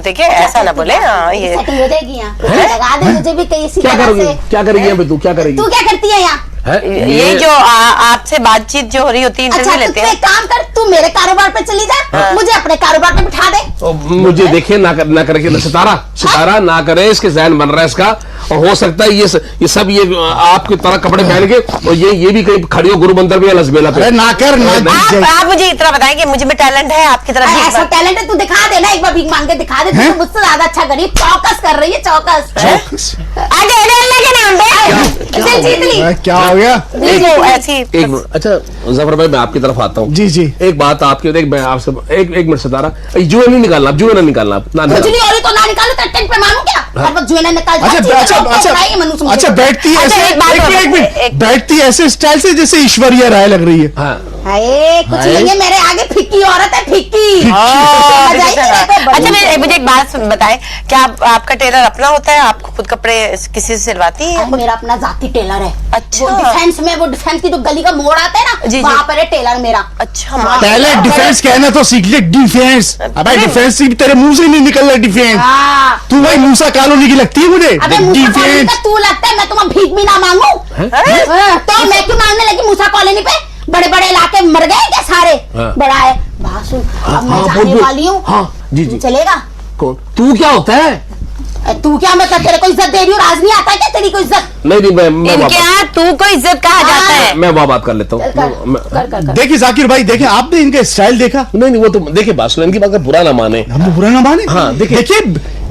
देखिए ऐसा ना बोले। हाँ ये सेटिंग हो जाएगी यहाँ, लगा दे मुझे भी कहीं इसी क्या तरह करोगी? से। क्या करेगी यहाँ पे तू? क्या करेगी? तू क्या करती है यहाँ? है? ये जो आपसे बातचीत जो हो रही होती है, अच्छा इंटरव्यू तो लेते तू हैं। एक काम कर, तू मेरे कारोबार पे चली जा, मुझे अपने कारोबार पे बिठा दे। और मुझे देखिए ना करके ना, सितारा ना करे, इसके जहन बन रहा है इसका, और हो सकता है ये सब ये आपकी तरह कपड़े पहन के, और ये भी कहीं खड़ी हो गुरु मंदिर में लसबेला पे। अरे ना कर ना। आप मुझे इतना बताएं कि मुझे में टैलेंट है आपकी तरफ भीख ऐसा मांग- टैलेंट है, तू दिखा दे ना, एक बार भीख मांग के दिखा दे। तू तो मुझसे ज्यादा अच्छा करी, चौकस कर रही है, चौकस। आगे अल्लाह के नाम पे इसे जीत ली। क्या हो गया? वो ऐसी एक मिनट, अच्छा जफर भाई, मैं आपकी तरफ आता हूँ। जी जी। एक बात आपकी, एक मैं आपसे एक मिनट सितारा, जुए नहीं निकालना, जुए ना निकालना, ना कुछ निकालना। नहीं हो रही तो ना निकालो, तो टेंट पे मारूं क्या? हर वक्त जुए ना निकाल। अच्छा बैठती है अच्छा, ऐसे, एक बात एक बताओ, मिनट, एक- बैठती है ऐसे स्टाइल से जैसे ऐश्वर्या राय लग रही है। हाँ, हाय कुछ हाय। नहीं है, मेरे आगे फिक्की औरत है, फिक्की। हाँ, समझ आई तेरे को? बड़ी- अच्छा मुझे एक बात बताएं, क्या आपका टेलर अपना होता है? आप खुद कपड़े किसी से सिलवाती अरे, है? मेरा अपना जाती टेलर है। अच्छा। वो डिफेंस में, वो डिफेंस की जो गली का मोड़ आता है ना, जी, जी। वहाँ पर है टेलर मेरा। अच्छा हाँ। पहले डिफेंस कहना तो सीख ले, डिफेंस। अबे डिफेंस से भी तेरे मुंह से नहीं निकल रहा डिफेंस। हाँ। तू वही मूसा कॉलोनी की लगती है मुझे। अबे मूसा कॉलोनी डिफेंस का तू लगता है, मैं तुम्हें भीख भी ना मांगू। तो मैं क्यों मांगने लगी मूसा कॉलोनी पे? बड़े बड़े इलाके मर गए क्या सारे? हाँ। बड़ा है भासु। अब मैं हाँ, जाने बोल। वाली हूँ। हाँ, जी, तू जी। चलेगा? कौन तू? क्या होता है? तू क्या, मतलब तेरे को इज्जत दे रही हूँ, राज नहीं आता है क्या तेरी को इज्जत? नहीं मैं इनके वापस- यहाँ तू को इज्जत कहा जाता है। मैं वहाँ बात कर लेता हूँ। कर। देखिए जाकिर भाई, देखिए आपने इनका स्टाइल देखा, नहीं वो तो देखिए, बात सुन, इनकी बात का बुरा ना माने। हम तो बुरा ना माने। हाँ, देखिए। देखिए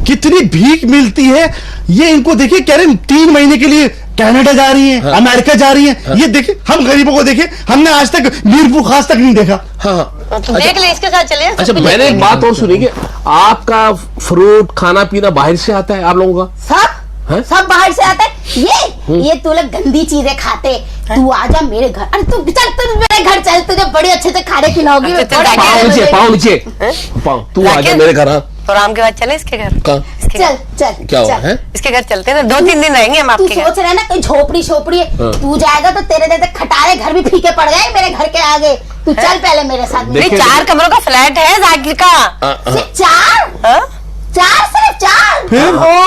कितनी भीख मिलती है। ये इनको देखिए, कह रहे हैं 3 महीने के लिए कनाडा जा रही हैं, अमेरिका जा रही हैं। ये देखिए, हम गरीबों को देखिए, हमने आज तक मीरपुर खास तक नहीं देखा। हाँ, तो देख ले, इसके साथ चले। अच्छा मैंने एक बात और सुनी कि आपका फ्रूट खाना पीना बाहर से आता है आप लोगों का? हैं? सब बाहर से आता है। ये तू लोग गंदी चीजें खाते। तू आजा मेरे घर। अरे तू चल, तू मेरे घर चल, तुझे बड़े अच्छे से खाने खिलाऊंगी। अच्छा, बड़े चल, पाँव नीचे, पाँव नीचे, पाँव। तू आजा राकेश? मेरे घर। हाँ, प्रोग्राम के बाद चले इसके घर। कहाँ? इसके चल घर। चल क्या हुआ चल। है? इसके घर चलते हैं ना, 2-3 दिन रहेंगे हम तू आपके घर। सोच रहा है ना कोई झोपड़ी शोपड़ी है। हाँ। तू जाएगा तो तेरे जैसे खटारे घर भी फीके पड़ गए मेरे घर के आगे। तू चल पहले मेरे साथ। देख- नहीं, 4 कमरों का फ्लैट है जाकिर का। सिर्फ 4? हाँ? 4 सिर्फ 4? फिर? ओ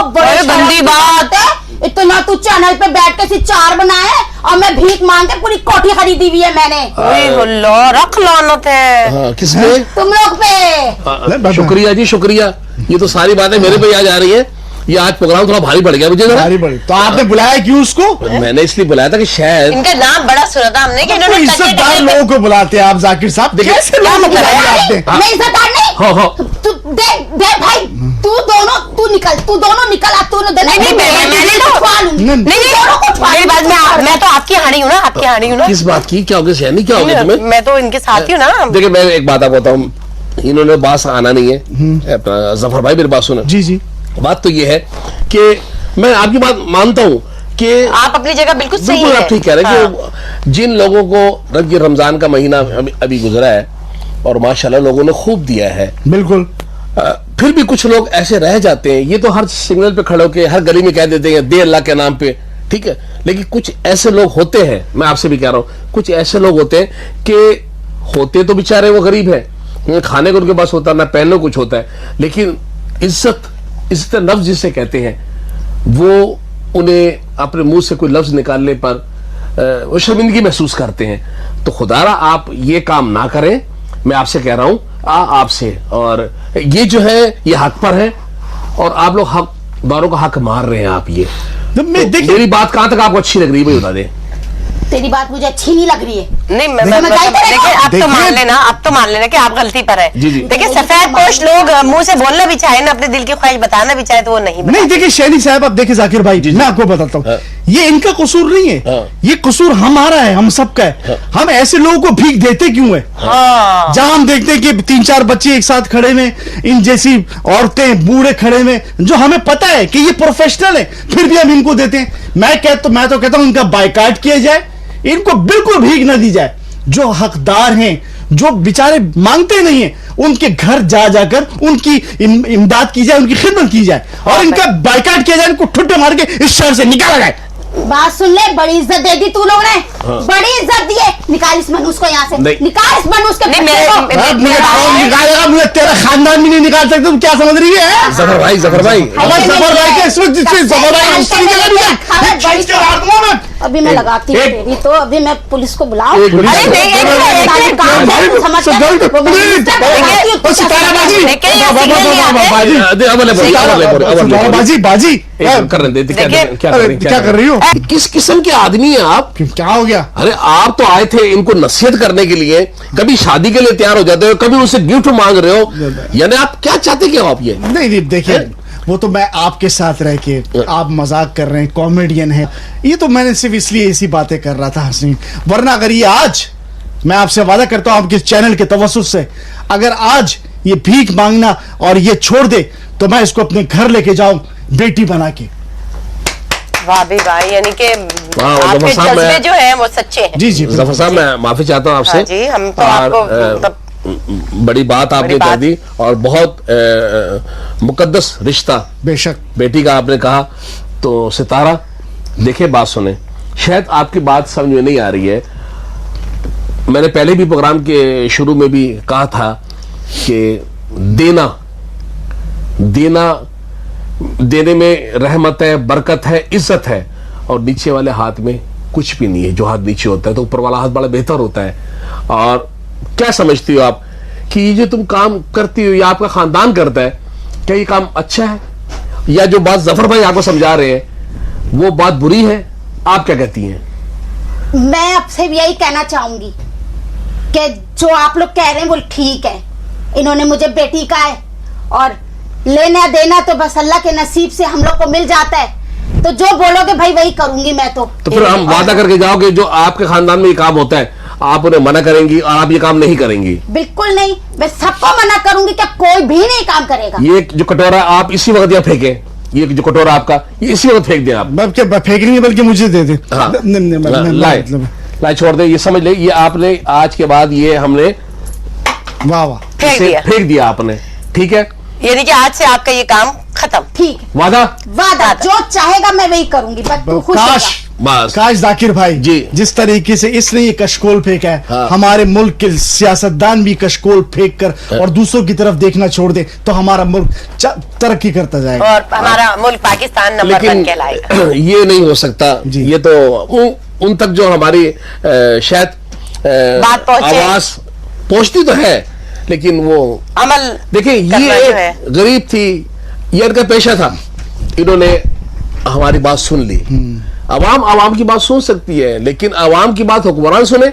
बड़ी अरे गंदी शर्म की बात है। इतना तू चैनल पे बैठ के सिर्फ 4 बनाए, और मैं भीख मांग के पूरी कोठी खरीदी हुई है मैंने। ओए अल्लाह, रख लानत है। हाँ, किसने? तुम लोग पे। हाँ, शुक्रिया जी, शुक्रिया। ये तो सारी बातें मेरे पे याद आ रही है। ये आज प्रोग्राम थोड़ा भारी पड़ गया मुझे जरा। भारी बड़ी। तो आपने बुलाया क्यों उसको? मैंने इसलिए बुलाया था कि शायद इनका नाम बड़ा सुना था हमने कि तो इन्होंने इज्जतदार लोगों को बुलाते हैं आप जाकिर साहब। देखिए, कैसे क्या लोग मतलब है? बुलाए आपने? मैं इज्जतदार नहीं। हाँ, हाँ। तू दे भाई, तू दोनों निकल। अब तू नहीं, मैंने तो- उठवा लूंगी। नहीं दोनों को उठवा मेरी बात लूंगी। मैं तो आपकी हानी हूँ ना, आपकी हानी हूँ ना। किस बात की? क्या हो गया सैनी? क्या हो गया तुम्हें? मैं तो इनके साथ ही हूँ ना। देखिए मैं एक बात आपको बताऊं, इन्होंने बात आना नहीं है। अपना जफर भाई मेरी बात सुनो। जी जी। बात तो ये है कि मैं आपकी बात मानता हूं कि आप अपनी जगह बिल्कुल सही बिल्कुल है। आप ठीक कह रहे हैं हाँ। कि जिन लोगों को ये रमजान का महीना अभी गुजरा है और माशाल्लाह लोगों ने खूब दिया है, बिल्कुल। फिर भी कुछ लोग ऐसे रह जाते हैं। ये तो हर सिग्नल पे खड़े होकर हर गली में कह देते हैं दे अल्लाह के नाम पे, ठीक है, लेकिन कुछ ऐसे लोग होते हैं, मैं आपसे भी कह रहा हूं, कुछ ऐसे लोग होते हैं कि होते तो बेचारे वो गरीब है, खाने को उनके पास होता है ना, पहनने को कुछ होता है, लेकिन इज्जत नफ्स जिसे कहते हैं, वो उन्हें अपने मुंह से कोई लफ्ज निकालने पर वो शर्मिंदगी महसूस करते हैं। तो खुदारा आप ये काम ना करें, मैं आपसे कह रहा हूं, आपसे, और ये जो है ये हक पर है और आप लोग हकदारों का हक मार रहे हैं आप। ये तो मैं तो देखिए मेरी बात कहां तक आपको अच्छी लग रही है भाई बता दें। तेरी बात मुझे अच्छी नहीं लग रही है। नहीं समझाई तेरे को? देखिए अब तो देखिए- मान लेना कि आप गलती पर है। जी, जी। देखिए सफेद पोश लोग मुंह से बोलना भी चाहे ना, अपने दिल की ख्वाहिश बताना भी चाहे, तो वो नहीं नहीं बताते। देखिए शैनी साहब, अब देखिए जाकिर भाई मैं आपको बताता हूँ, हाँ। ये इनका कसूर नहीं है, हाँ। ये कसूर हमारा है, हम सबका है। हम ऐसे लोगों को भीख देते क्यों है? हाँ। जहां हम देखते हैं कि 3-4 बच्चे एक साथ खड़े में, इन जैसी औरतें बूढ़े खड़े में, जो हमें पता है कि ये प्रोफेशनल है, फिर भी हम इनको देते हैं। मैं तो कहता हूं इनका बायकाट किया जाए, इनको बिल्कुल भीख न दी जाए। जो हकदार हैं, जो बेचारे मांगते नहीं है, उनके घर जा जाकर उनकी इमदाद की जाए, उनकी खिदमत की जाए, और इनका बायकाट किया जाए, इनको ठुट्टे मार के इस शहर से निकाला जाए। बात सुन ले, बड़ी इज्जत दे दी तू लोग ने, बड़ी इज्जत दी है। निकाल इस मनूस को यहाँ से, नहीं। निकाल इस मनूस के नहीं, बच्चे मेरे- को। मेरे- मुझे कौन निकालेगा? मुझे तेरा खानदान भी नहीं निकाल सकते। तुम क्या समझ रही है? जफर भाई अगर जफर भाई के इस वक्त जिससे जफर भाई उसकी निकला नहीं है, खींच के मार दूंगा मैं। अभी मैं लगाती हूँ एक- तेरी, तो अभी मैं पुलिस को बुलाऊं। एक मिनट। अरे नहीं, एक मिनट, काम है, तू समझ क्या? वो मैं मिनिस्टर को बुलाती हूँ, तू क्या देखिए, ये सिग्नल नहीं आते। बाजी बाजी कर रहे थे क्या देखिए, क्या कर रही क्या कर रही हो? किस किस्म के आदमी हैं आप? क्या हो गया? अरे आप तो आए थे इनको नसीहत करने के लिए, कभी शादी के लिए तैयार हो जाते हो, कभी उनसे गिफ्ट मांग रहे हो, यानी आप क्या चाहते क्या हो आप? ये नहीं देखिए, वो तो मैं आपके साथ रह के, आप मजाक कर रहे हैं, कॉमेडियन है, ये तो मैंने सिर्फ इसलिए ऐसी बातें कर रहा था हंसी, वरना अगर ये आज, मैं आपसे वादा करता हूं आपके चैनल के तवस्सुस से, अगर आज ये भीख मांगना और ये छोड़ दे तो मैं इसको अपने घर लेके जाऊं बेटी बना के। वाह भी भाई, यानी कि वाह, आपके जफर साहब, जज्बे मैं- जो है वो सच्चे हैं। जी जी जफर साहब मैं माफी चाहता हूं आपसे। हाँ जी, हम तो और, आपको मतलब बड़ी बात आपने बड़ी कह बात। दी, और बहुत मुकद्दस रिश्ता बेशक बेटी का आपने कहा। तो सितारा देखिए, बात सुने, शायद आपकी बात समझ में नहीं आ रही है। मैंने पहले भी प्रोग्राम के शुरू में भी कहा था कि देने में रहमत है, बरकत है, इज्जत है, और नीचे वाले हाथ में कुछ भी नहीं है। जो हाथ नीचे होता है तो ऊपर वाला हाथ बड़ा बेहतर होता है। और क्या समझती हो आप कि ये जो तुम काम करती हो, ये आपका खानदान करता है, क्या ये काम अच्छा है, या जो बात जफर भाई आपको समझा रहे हैं वो बात बुरी है? आप क्या कहती हैं? मैं आपसे भी यही कहना चाहूंगी कि जो आप लोग कह रहे हैं वो ठीक है। इन्होंने मुझे बेटी का है, और लेना देना तो बस अल्लाह के नसीब से हम लोग को मिल जाता है। तो जो बोलोगे भाई वही करूंगी मैं तो। फिर हम वादा करके जाओगे जो आपके खानदान में ये काम होता है आप उन्हें मना करेंगी और आप ये काम नहीं करेंगी? बिल्कुल नहीं, मैं सबको मना करूंगी कि कोई भी नहीं काम करेगा। ये जो कटोरा आप इसी वक्त यहाँ फेंके, ये जो कटोरा आपका, ये इसी वक्त फेंक दें आप। क्या फेंक नहीं, बल्कि मुझे दे दे। हाँ। लाए लाए छोड़ दे, ये समझ ले, ये आपने आज के बाद ये हमने वाह वाह, फेंक इसे दिया, फेंक दिया आपने, ठीक है? यानी कि आज से आपका ये काम खत्म। ठीक है, वादा? वादा जो चाहेगा मैं वही करूंगी, बस तू खुश काश होगा। बस काश जाकिर भाई जी। जिस तरीके से इसने ये कशकोल फेंका है, हाँ। हमारे मुल्क के सियासतदान भी कशकोल फेंक कर और दूसरों की तरफ देखना छोड़ दे तो हमारा मुल्क तरक्की करता जाएगा। और हमारा मुल्क पाकिस्तान नंबर 1 लेकिन कहलाएगा। ये नहीं हो सकता। जी। ये तो उन तक जो हमारी शायद बात पहुंचे। आवाज पहुंचती तो है, लेकिन वो अमल देखिए, करना ये जो है। एक गरीब थी, ये इनका पेशा था, इन्होंने हमारी बात सुन ली। आवाम की बात सुन सकती है, लेकिन आवाम की बात हुक्मरान सुने,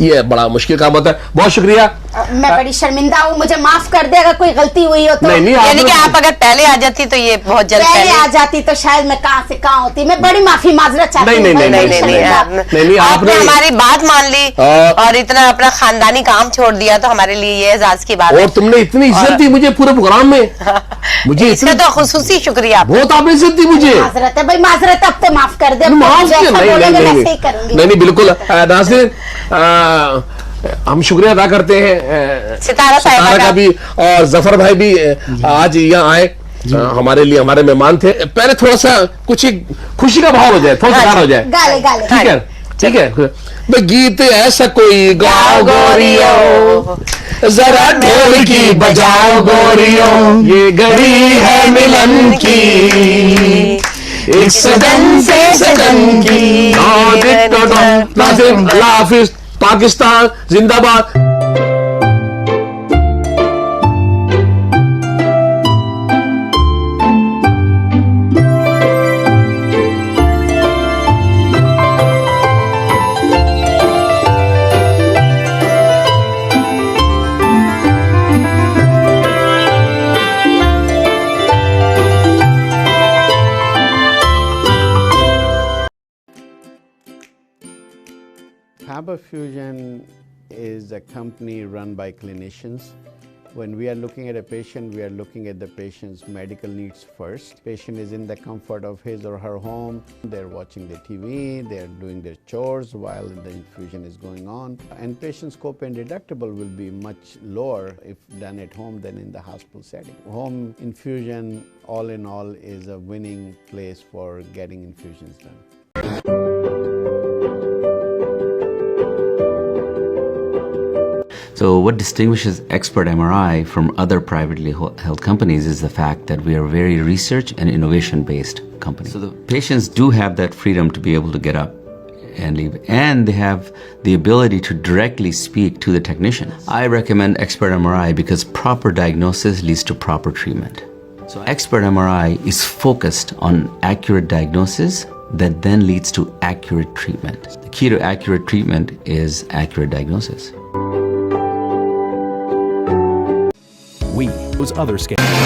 ये बड़ा मुश्किल काम होता है। बहुत शुक्रिया। मैं बड़ी शर्मिंदा हूँ, मुझे माफ कर दे अगर कोई गलती हुई हो तो। नहीं, यानी कि आप अगर पहले आ जाती तो ये बहुत जल्द पहले आ जाती तो शायद मैं कहां से कहां होती। मैं बड़ी माफी माजरत चाहती हूँ। नहीं, मैं नहीं, बड़ी शर्मिंदा। नहीं, आपने आपने- हमारी बात मान ली और- और इतना अपना खानदानी काम छोड़ दिया, तो हमारे लिए ये एजाज की बात और है। तुमने इतनी इज्जत दी मुझे पूरे प्रोग्राम में, मुझे इसका इतनी तो खुसूसी शुक्रिया आपका। बहुत आपने इज्जत दी मुझे। माजरत है भाई, माजरत अब तो माफ कर दे। अब माफ तो किया? जैसा नहीं, बोलोगे नहीं, वैसे नहीं, ही करूंगी। नहीं, बिल्कुल। नाज़रीन, हम शुक्रिया अदा करते हैं सितारा साहिबा सितारा का का भी, और जफर भाई भी आज यहाँ आए, हमारे लिए, हमारे मेहमान थे। पहले थोड़ा सा कुछ एक खुशी का भाव हो जाए, थोड़ा सा गाना हो जाए, गाले गाले ठीक है? ठीक है भाई, गीत ऐसा कोई गाओ गोरियो, जरा ढोल की बजाओ गोरियो, ये घड़ी है मिलन की, एक सदन से सदन की। नाज़रीन, अल्लाह हाफिज, पाकिस्तान जिंदाबाद। Baba Fusion is a company run by clinicians. When we are looking at a patient, we are looking at the patient's medical needs first. Patient is in the comfort of his or her home. They're watching the TV, they're doing their chores while the infusion is going on. And patient's copay and deductible will be much lower if done at home than in the hospital setting. Home infusion, all in all, is a winning place for getting infusions done. So what distinguishes Expert MRI from other privately held companies is the fact that we are a very research and innovation based company. So the patients do have that freedom to be able to get up and leave, and they have the ability to directly speak to the technician. I recommend Expert MRI because proper diagnosis leads to proper treatment. So Expert MRI is focused on accurate diagnosis that then leads to accurate treatment. The key to accurate treatment is accurate diagnosis. We, those other scams.